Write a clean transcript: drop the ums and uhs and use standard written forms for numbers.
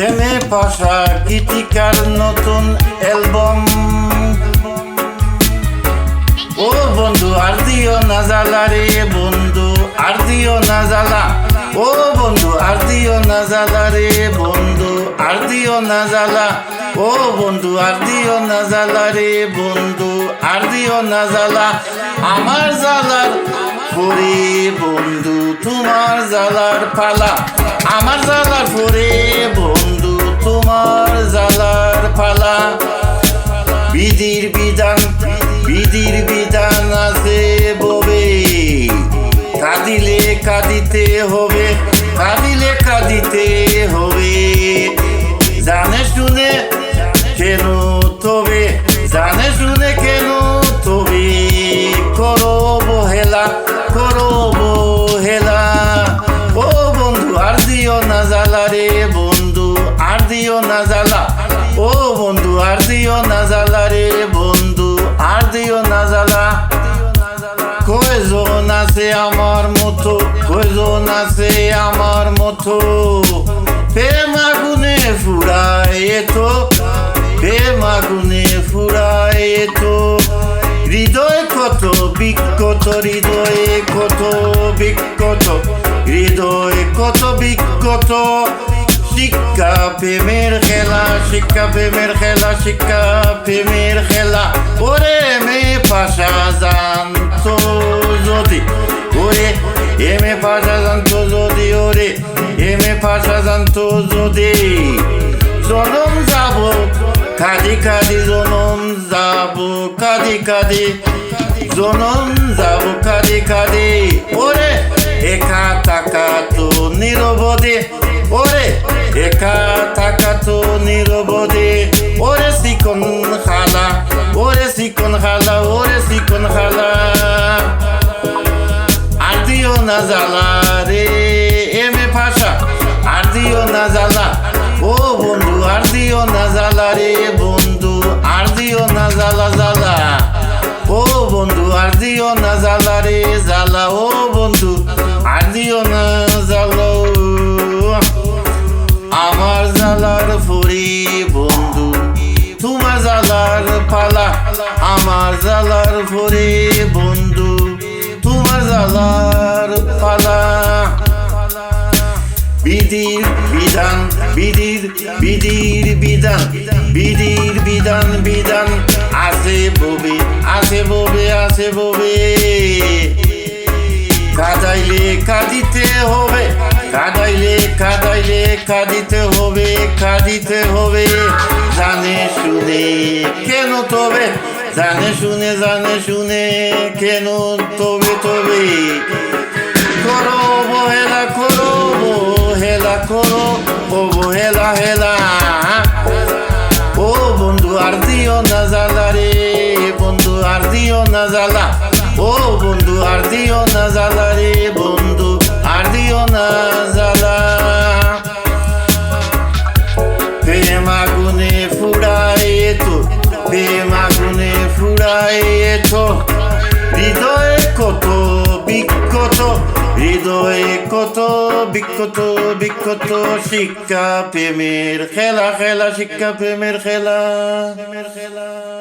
MA পাশা গীতিকার নতুন album. ও বন্ধু আর দিও না জ্বালা রে বন্ধু, আর দিও না জ্বালা। ও বন্ধু আর দিও না জ্বালা রে বন্ধু, আর দিও না জ্বালা। ও বন্ধু আর দিও না জ্বালা রে বন্ধু, আর দিও না জ্বালা। আমার জ্বালার পরে বন্ধু তোমার জ্বালার পালা, আমার জ্বালার পরে বন্ধু তোমার জ্বালার পালা। বিধির বিধান, বিধির বিধান আছে ববে, কাঁদিলে কাঁদিতে হবে, কাঁদিলে কাঁদিতে হবে। জানে শুনে কেন তবে, জানে শুনে কেন তবে করো বহেলা, করো বহেলা। ও বন্ধু আর দিও না জ্বালা রে বন্ধু, আর দিও না জ্বালা। ও বন্ধু আর দিও না জ্বালা রে বন্ধু, আর দিও না জ্বালা। কয়জন আছে আমার মতো, কয়জন আছে আমার মতো, প্রেম আগুনে ফুরায় তো, প্রেম আগুনে ফুরায় তো। হৃদয় কত বিক্ষত, হৃদয়ে কত বিক্ষত, হৃদয় কত বিক্ষত। শিক্ষা প্রেমের খেলা, শিক্ষা প্রেমের খেলা, শিক্ষা প্রেমের খেলা। ওরে মে পাশা জানতো যদি, ওরে এমে পাশা জানতো যদি, ওরে এমে পাশা জানতো যদি। জনম যাব কাঁদি কাঁদি, জনম যাব কাঁদি কাঁদি, জনম যাব কাঁদি কাঁদি। ওরে একা থাকা তো নিরবধি, ওরে একা থাকা তো নিরবধি। ওরে চিকন খালা, ওরে চিকন খালা, ওরে চিকন খালা। আর দিও না জ্বালা রে এমএ পাশা, আর দিও না জ্বালা। ও বন্ধু আর দিও না জ্বালা রে বন্ধু, আর দিও না জ্বালা জ্বালা। ও বন্ধু আর দিও না জ্বালা রে জ্বালা। ও বন্ধু আর দিও না জ্বালা। আমার জ্বালার পরে বন্ধু তোমার জ্বালার পালা, আমার জ্বালার পরে বন্ধু তোমার জ্বালার পালা। বিধির বিধান, বিধির বিধির বিধান, বিধির বিধান বিধান আছে ববে, আছে ববে, আছে ববে। কাঁদাইলে কাঁদিতে হবে, কাঁদাইলে কাঁদাইলে কাঁদিতে হবে, কাঁদিতে হবে। জানে শুনে কেন তবে, জানে শুনে, জানে শুনে কেন তবে তবে। করো বহেলা, করো বহেলা, করো বহেলা হেলা। ও বন্ধু আর দিও না জ্বালা রে বন্ধু, আর দিও না জ্বালা। ও বন্ধু আর দিও না জ্বালা রে বন্ধু, আর দিও না জ্বালা। প্রেম আগুনে ফুরায় তো, প্রেম আগুনে ফুরায় তো। হৃদয়ে কত বিক্ষত, হৃদয়ে কত বিক্ষত বিক্ষত। শিক্ষা প্রেমের খেলা, খেলা শিক্ষা প্রেমের খেলা।